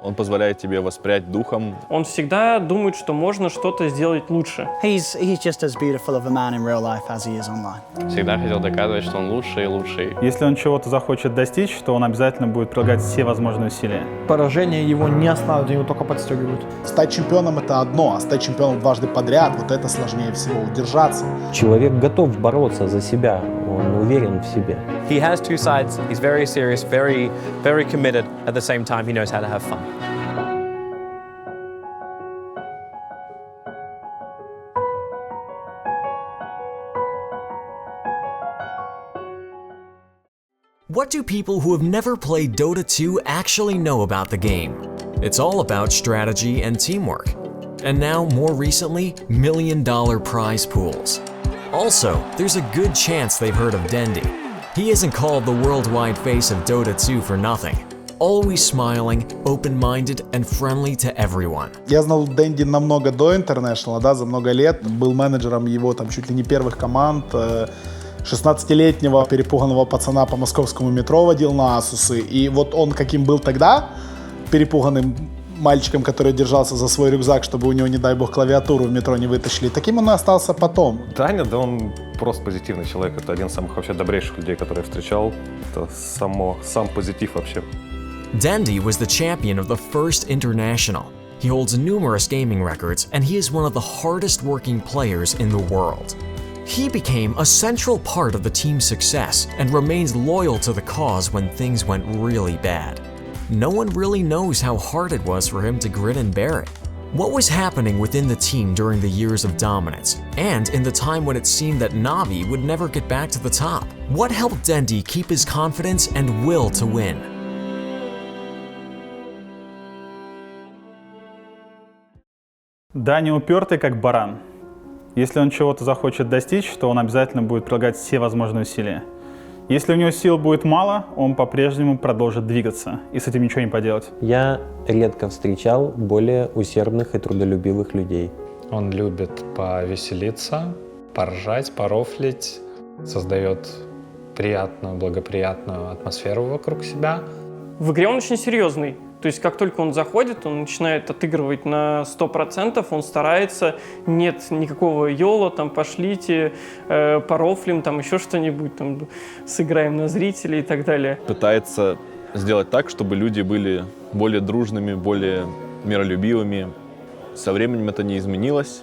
Он позволяет тебе воспрять духом. Он всегда думает, что можно что-то сделать лучше. He's just as beautiful of a man in real life as he is online. Всегда хотел доказывать, что он лучший и лучший. Если он чего-то захочет достичь, то он обязательно будет прилагать все возможные усилия. Поражения его не останавливают, его только подстегивают. Стать чемпионом — это одно, а стать чемпионом дважды подряд — вот это сложнее всего, удержаться. Человек готов бороться за себя, он уверен в себе. He has two sides. He's very serious, very committed. At the same time, he knows how to have fun. What do people who have never played Dota 2 actually know about the game? It's all about strategy and teamwork. And now, more recently, million-dollar prize pools. Also, there's a good chance they've heard of Dendi. He isn't called the worldwide face of Dota 2 for nothing. Always smiling, open-minded, and friendly to everyone. Я знал Дэнди намного до International, да, за много лет. Был менеджером его там чуть ли не первых команд. 16-летнего перепуганного пацана по московскому метро водил на Асусы. И вот он каким был тогда, перепуганным мальчиком, который держался за свой рюкзак, чтобы у него, не дай бог, клавиатуру в метро не вытащили, таким он и остался потом. Даня, да, он просто позитивный человек. Это один из самых вообще добрейших людей, которые я встречал. Это сам позитив вообще. Dendi was the champion of the first International. He holds numerous gaming records, and he is one of the hardest working players in the world. He became a central part of the team's success and remains loyal to the cause when things went really bad. No one really knows how hard it was for him to grit and bear it. What was happening within the team during the years of dominance, and in the time when it seemed that Navi would never get back to the top? What helped Dendi keep his confidence and will to win? Даня упертый, как баран. Если он чего-то захочет достичь, то он обязательно будет прилагать все возможные усилия. Если у него сил будет мало, он по-прежнему продолжит двигаться, и с этим ничего не поделать. Я редко встречал более усердных и трудолюбивых людей. Он любит повеселиться, поржать, порофлить, создает приятную, благоприятную атмосферу вокруг себя. В игре он очень серьезный. То есть, как только он заходит, он начинает отыгрывать на 100%, он старается, нет никакого йола, там, пошлите, порофлим, там, еще что-нибудь, там, сыграем на зрителей и так далее. Пытается сделать так, чтобы люди были более дружными, более миролюбивыми. Со временем это не изменилось.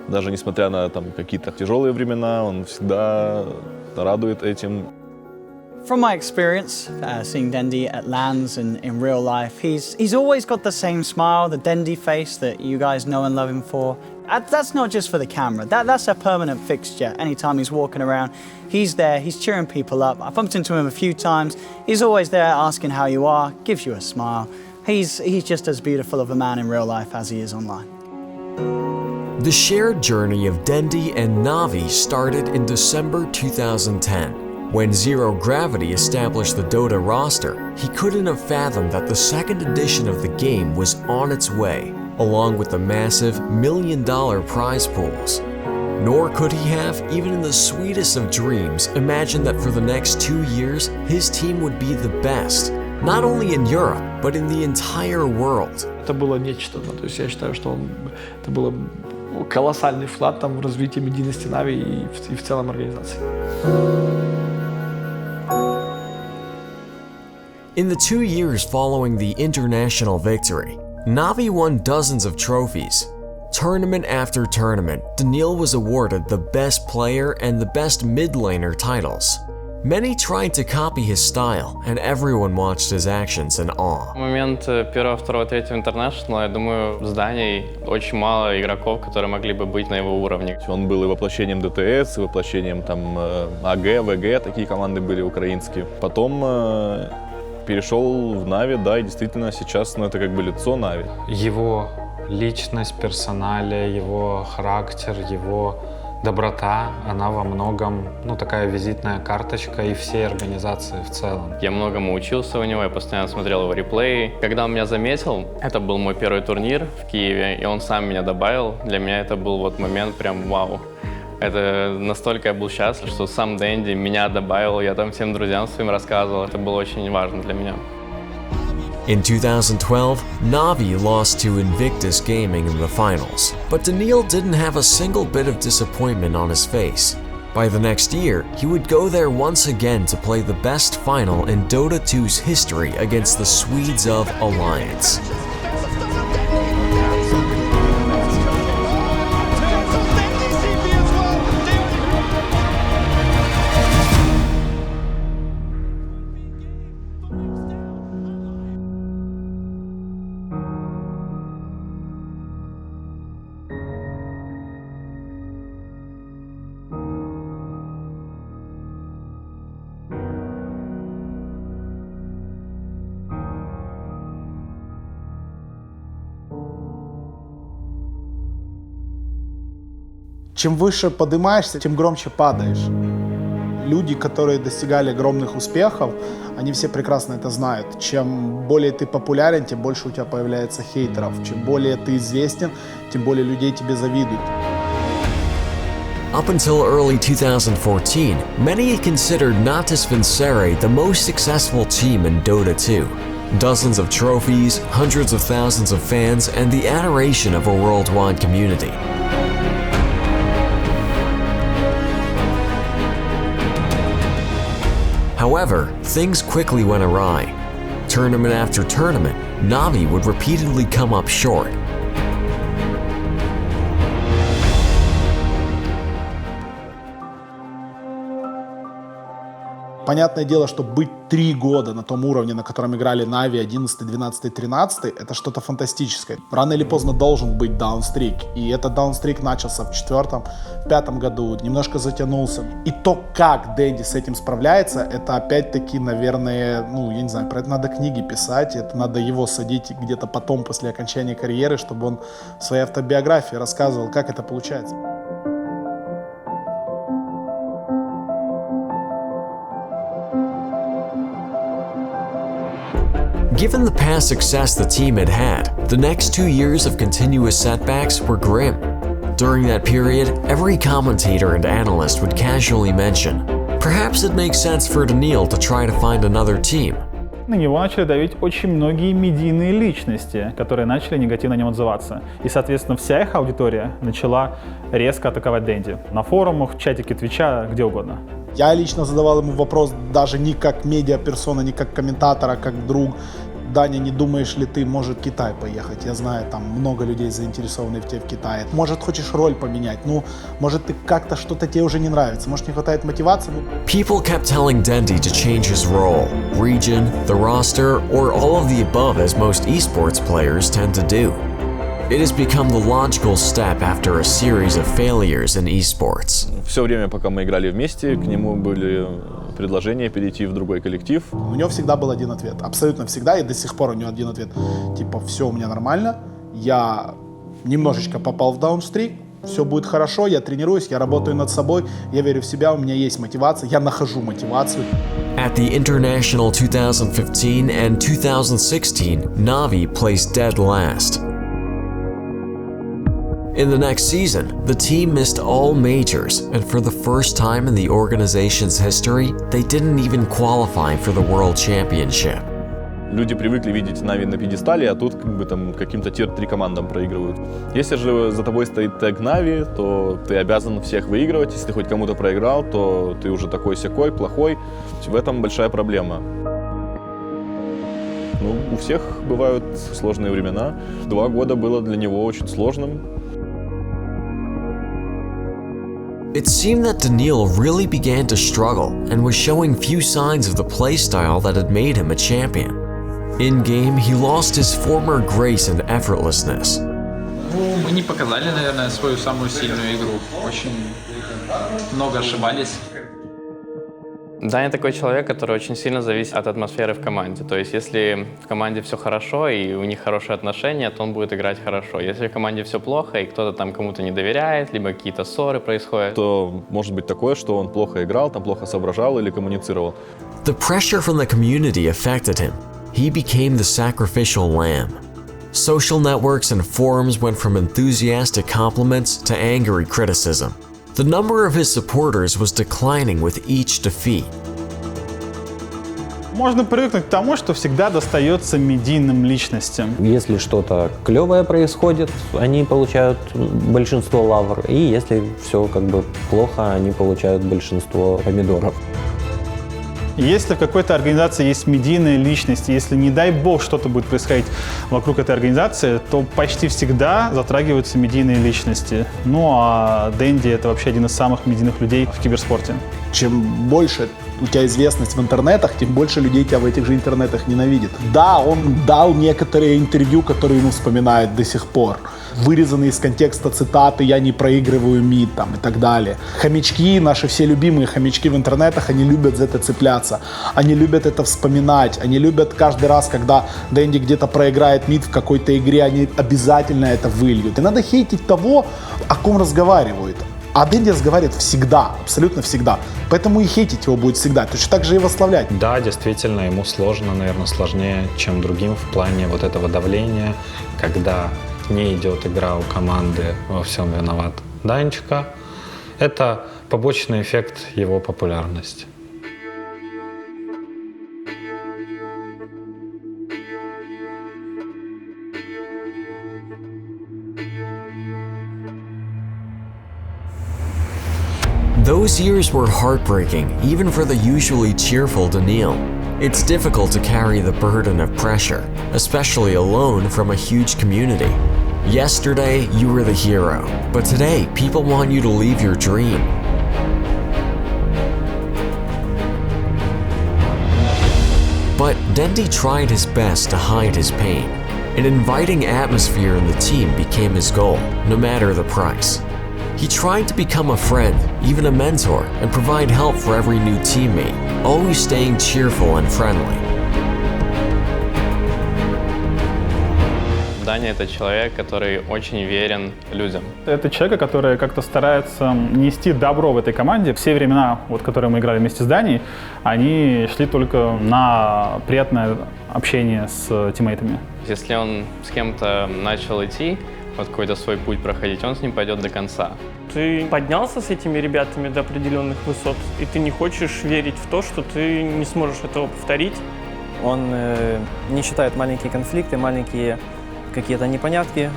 Даже несмотря на там какие-то тяжелые времена, он всегда радует этим. From my experience, seeing Dendi at LANs and in real life, he's always got the same smile, the Dendi face that you guys know and love him for. That's not just for the camera, that's a permanent fixture. Anytime he's walking around, he's there, he's cheering people up. I bumped into him a few times. He's always there asking how you are, gives you a smile. He's just as beautiful of a man in real life as he is online. The shared journey of Dendi and Navi started in December 2010. When Zero Gravity established the Dota roster, he couldn't have fathomed that the second edition of the game was on its way, along with the massive million-dollar prize pools. Nor could he have, even in the sweetest of dreams, imagined that for the next 2 years, his team would be the best, not only in Europe, but in the entire world. Это было нечто, то есть я считаю, что это было колоссальный вклад в развитие медийности Нави и в целом организации. In the 2 years following the international victory, Navi won dozens of trophies. Tournament after tournament, Daniil was awarded the Best Player and the Best Mid Laner titles. Many tried to copy his style, and everyone watched his actions in awe. В момент первого, второго, третьего International, я думаю, в здании очень мало игроков, которые могли бы быть на его уровне. Он был и воплощением ДТС, и воплощением там АГ, ВГ, такие команды были украинские. Потом перешел в Нави, да, и действительно сейчас, это как бы лицо Нави. Его личность, персоналия, его характер, его доброта, она во многом, такая визитная карточка и всей организации в целом. Я многому учился у него, я постоянно смотрел его реплеи. Когда он меня заметил, это был мой первый турнир в Киеве, и он сам меня добавил. Для меня это был момент прям вау. Это настолько я был счастлив, что сам Дэнди меня добавил, я там всем друзьям своим рассказывал. Это было очень важно для меня. In 2012, Na'Vi lost to Invictus Gaming in the finals, but Daniil didn't have a single bit of disappointment on his face. By the next year, he would go there once again to play the best final in Dota 2's history against the Swedes of Alliance. Чем выше поднимаешься, тем громче падаешь. Люди, которые достигали огромных успехов, они все прекрасно это знают. Чем более ты популярен, тем больше у тебя появляется хейтеров. Чем более ты известен, тем более людей тебе завидуют. Up until early 2014, many had considered Natus Vincere the most successful team in Dota 2. Dozens of trophies, hundreds of thousands of fans, and the adoration of a worldwide community. However, things quickly went awry. Tournament after tournament, Na'Vi would repeatedly come up short. Понятное дело, что быть 3 года на том уровне, на котором играли Na'Vi 11, 12, 13, это что-то фантастическое. Рано или поздно должен быть даунстрик. И этот даунстрик начался в 4-м, в 5-м году, немножко затянулся. И то, как Дэнди с этим справляется, это опять-таки, наверное, я не знаю, про это надо книги писать, это надо его садить где-то потом, после окончания карьеры, чтобы он в своей автобиографии рассказывал, как это получается. Given the past success the team had had, the next 2 years of continuous setbacks were grim. During that period, every commentator and analyst would casually mention, perhaps it makes sense for Daniil to try to find another team. На него начали давить очень многие медийные личности, которые начали негативно о нем отзываться. И, соответственно, вся их аудитория начала резко атаковать Дэнди. На форумах, в чатике Твича, где угодно. Я лично задавал ему вопрос даже не как медиаперсона, не как комментатор, а как друг. Даня, не думаешь ли ты, может, в Китай поехать? Я знаю, там много людей заинтересованы в тебе в Китае. Может, хочешь роль поменять? Может, ты как-то что-то тебе уже не нравится? Может, не хватает мотивации? People kept telling Dendi to change his role, region, the roster, or all of the above as most esports players tend to do. It has become the logical step after a series of failures in esports. Все время, пока мы играли вместе, к нему были предложения перейти в другой коллектив. У него всегда был один ответ. Абсолютно всегда, и до сих пор у него один ответ. Типа, все у меня нормально, я немножечко попал в даунстрик, все будет хорошо, я тренируюсь, я работаю над собой, я верю в себя, у меня есть мотивация, я нахожу мотивацию. At the International 2015 and 2016, Na'Vi placed dead last. In the next season, the team missed all majors, and for the first time in the organization's history, they didn't even qualify for the World Championship. Люди привыкли видеть Na'Vi на пьедестале, а тут каким-то тир-3 командам проигрывают. Если же за тобой стоит тег Na'Vi, то ты обязан всех выигрывать. Если ты хоть кому-то проиграл, то ты уже такой-сякой, плохой. В этом большая проблема. У всех бывают сложные времена. 2 года было для него очень сложным. It seemed that Daniil really began to struggle and was showing few signs of the playstyle that had made him a champion. In-game, he lost his former grace and effortlessness. Мы не показали, наверное, свою самую сильную игру. Очень много ошибались. Даня такой человек, который очень сильно зависит от атмосферы в команде. То есть, если в команде все хорошо и у них хорошие отношения, то он будет играть хорошо. Если в команде все плохо и кто-то там кому-то не доверяет, либо какие-то ссоры происходят, то может быть такое, что он плохо играл, там плохо соображал или коммуницировал. The pressure from the community affected him. He became the sacrificial lamb. Social networks and forums went from enthusiastic compliments to angry criticism. The number of his supporters was declining with each defeat. Можно привыкнуть к тому, что всегда достается медийным личностям. Если что-то клевое происходит, они получают большинство лавр. И если все как бы плохо, они получают большинство помидоров. Если в какой-то организации есть медийная личность, если, не дай бог, что-то будет происходить вокруг этой организации, то почти всегда затрагиваются медийные личности. Ну а Дэнди — это вообще один из самых медийных людей в киберспорте. Чем больше у тебя известность в интернетах, тем больше людей тебя в этих же интернетах ненавидит. Да, он дал некоторые интервью, которые ему вспоминают до сих пор. Вырезанные из контекста цитаты «я не проигрываю МИД» там, и так далее. Хомячки, наши все любимые хомячки в интернетах, они любят за это цепляться. Они любят это вспоминать. Они любят каждый раз, когда Дэнди где-то проиграет МИД в какой-то игре, они обязательно это выльют. И надо хейтить того, о ком разговаривают. А Дэнди разговаривает всегда, абсолютно всегда. Поэтому и хейтить его будет всегда. Точно так же и восславлять. Да, действительно, ему сложно, наверное, сложнее, чем другим в плане вот этого давления, когда не идет игра у команды, во всем виноват Данечка. Это побочный эффект его популярности. Those years were heartbreaking, even for the usually cheerful Daniil. It's difficult to carry the burden of pressure, especially alone from a huge community. Yesterday, you were the hero, but today, people want you to leave your dream. But Dendy tried his best to hide his pain. An inviting atmosphere in the team became his goal, no matter the price. He tried to become a friend, even a mentor, and provide help for every new teammate, always staying cheerful and friendly. Даня — это человек, который очень верен людям. Это человек, который как-то старается нести добро в этой команде. Все времена, вот, которые мы играли вместе с Даней, они шли только на приятное общение с тиммейтами. Если он с кем-то начал идти, вот какой-то свой путь проходить, он с ним пойдет до конца. Ты поднялся с этими ребятами до определенных высот, и ты не хочешь верить в то, что ты не сможешь этого повторить. Он не считает маленькие конфликты, маленькие какие-то непонятки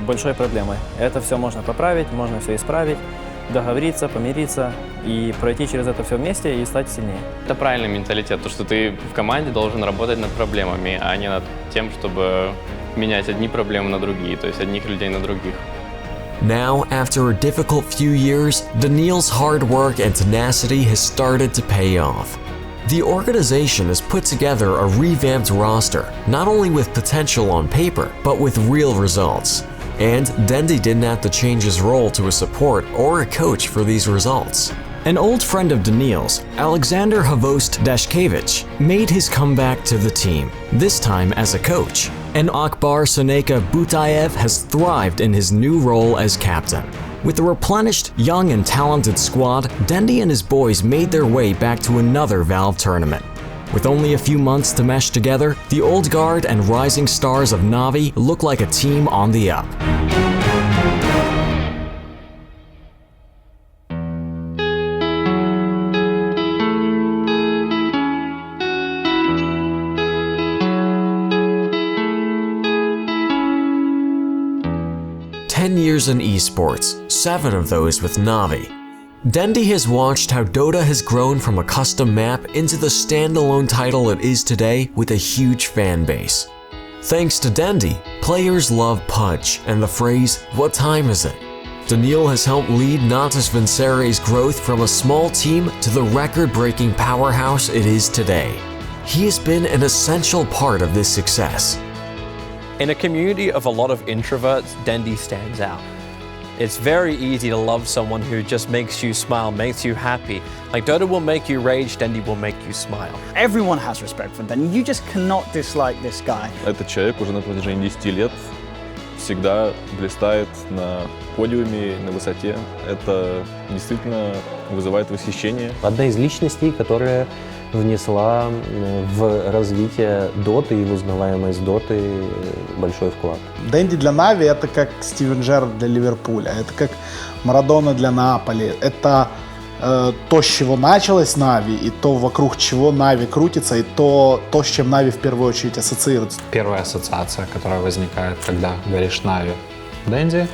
большой проблемой. Это все можно поправить, можно все исправить, договориться, помириться и пройти через это все вместе и стать сильнее. Это правильный менталитет, то, что ты в команде должен работать над проблемами, а не над тем, чтобы менять одни проблемы на другие, то есть одних людей на других. Now, after a difficult few years, Daniil's hard work and tenacity has started to pay off. The organization has put together a revamped roster, not only with potential on paper, but with real results. And Dendy didn't have to change his role to a support or a coach for these results. An old friend of Daniil's, Alexander Havost Dashkevich, made his comeback to the team, this time as a coach. And Akbar Soneka Butayev has thrived in his new role as captain. With a replenished, young and talented squad, Dendy and his boys made their way back to another Valve tournament. With only a few months to mesh together, the old guard and rising stars of Na'Vi look like a team on the up. Years in esports, 7 of those with Na'Vi. Dendy has watched how Dota has grown from a custom map into the standalone title it is today with a huge fan base. Thanks to Dendy, players love Pudge and the phrase, "What time is it?" Daniil has helped lead Natus Vincere's growth from a small team to the record-breaking powerhouse it is today. He has been an essential part of this success. In a community of a lot of introverts, Dendy stands out. It's very easy to love someone who just makes you smile, makes you happy. Like Dota will make you rage, Dendy will make you smile. Everyone has respect for Dendy. You just cannot dislike this guy. Этот человек уже на протяжении 10 лет всегда блистает на подиуме, на высоте. Это действительно вызывает восхищение. Одна из личностей, которая внесла в развитие Доты и в узнаваемость Доты большой вклад. Дэнди для Нави — это как Стивен Джерард для Ливерпуля, это как Марадона для Наполи, это то, с чего началось Нави, и то, вокруг чего Нави крутится, и то, с чем Нави в первую очередь ассоциируется. Первая ассоциация, которая возникает, когда говоришь Нави, Дэнди,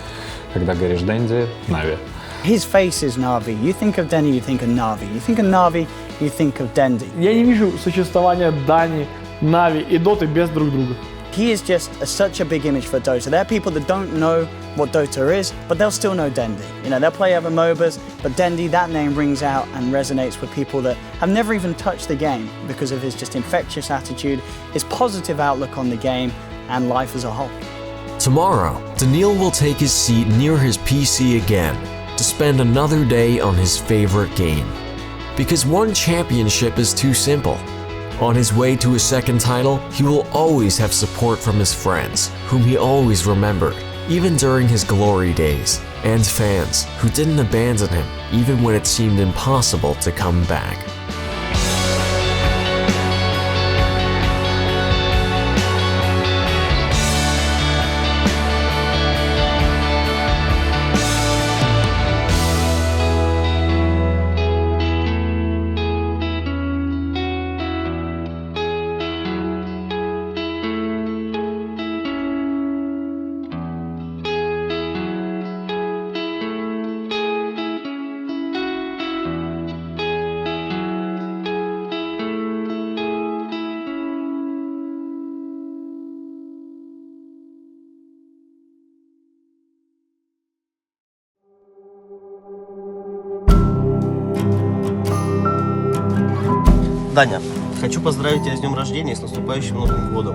когда говоришь Дэнди, Нави. His face is Na'Vi. You think of Dendy, you think of Na'Vi. You think of Na'Vi, you think of Dendy. Я не вижу существования Дани, Нави и Доты без друг друга. He is just such a big image for Dota. There are people that don't know what Dota is, but they'll still know Dendy. You know, they'll play other MOBAs, but Dendy, that name rings out and resonates with people that have never even touched the game because of his just infectious attitude, his positive outlook on the game, and life as a whole. Tomorrow, Daniil will take his seat near his PC again to spend another day on his favorite game. Because one championship is too simple. On his way to his second title, he will always have support from his friends, whom he always remembered, even during his glory days, and fans who didn't abandon him even when it seemed impossible to come back. Даня, хочу поздравить тебя с днем рождения и с наступающим Новым годом.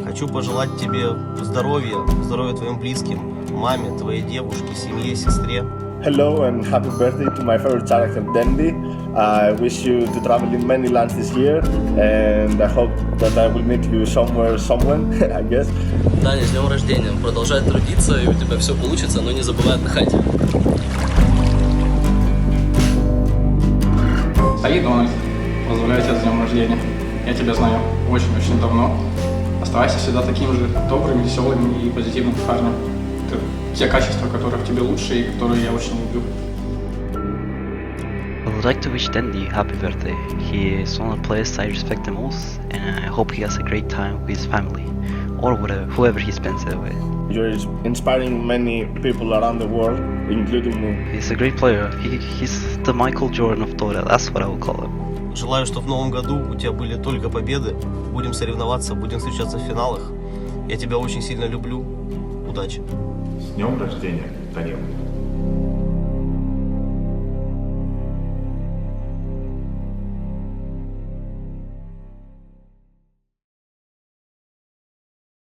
Хочу пожелать тебе здоровья, здоровья твоим близким, маме, твоей девушке, семье, сестре. Hello and happy birthday to my favorite character, Dendy. I wish you to travel in many lands this year, and I hope that I will meet you somewhere, I guess. Даня, с днем рождения. Продолжай трудиться, и у тебя все получится, но не забывай отдыхать. Саид Дональд, поздравляю тебя с днем рождения. Я тебя знаю очень-очень давно. Оставайся всегда таким же добрым, веселым и позитивным парнем. Это те качества, которые в тебе лучшие и которые я очень люблю. I would like to wish Dendy happy birthday. He is one of the players I respect the most, and I hope he has a great time with his family, or whoever he spends it with. You're inspiring many people around the world, including me. He's a great player. He's the Michael Jordan of Dota. That's what I would call him. Желаю, чтобы в новом году у тебя были только победы. Будем соревноваться, будем встречаться в финалах. Я тебя очень сильно люблю. Удачи. С днем рождения, Данил.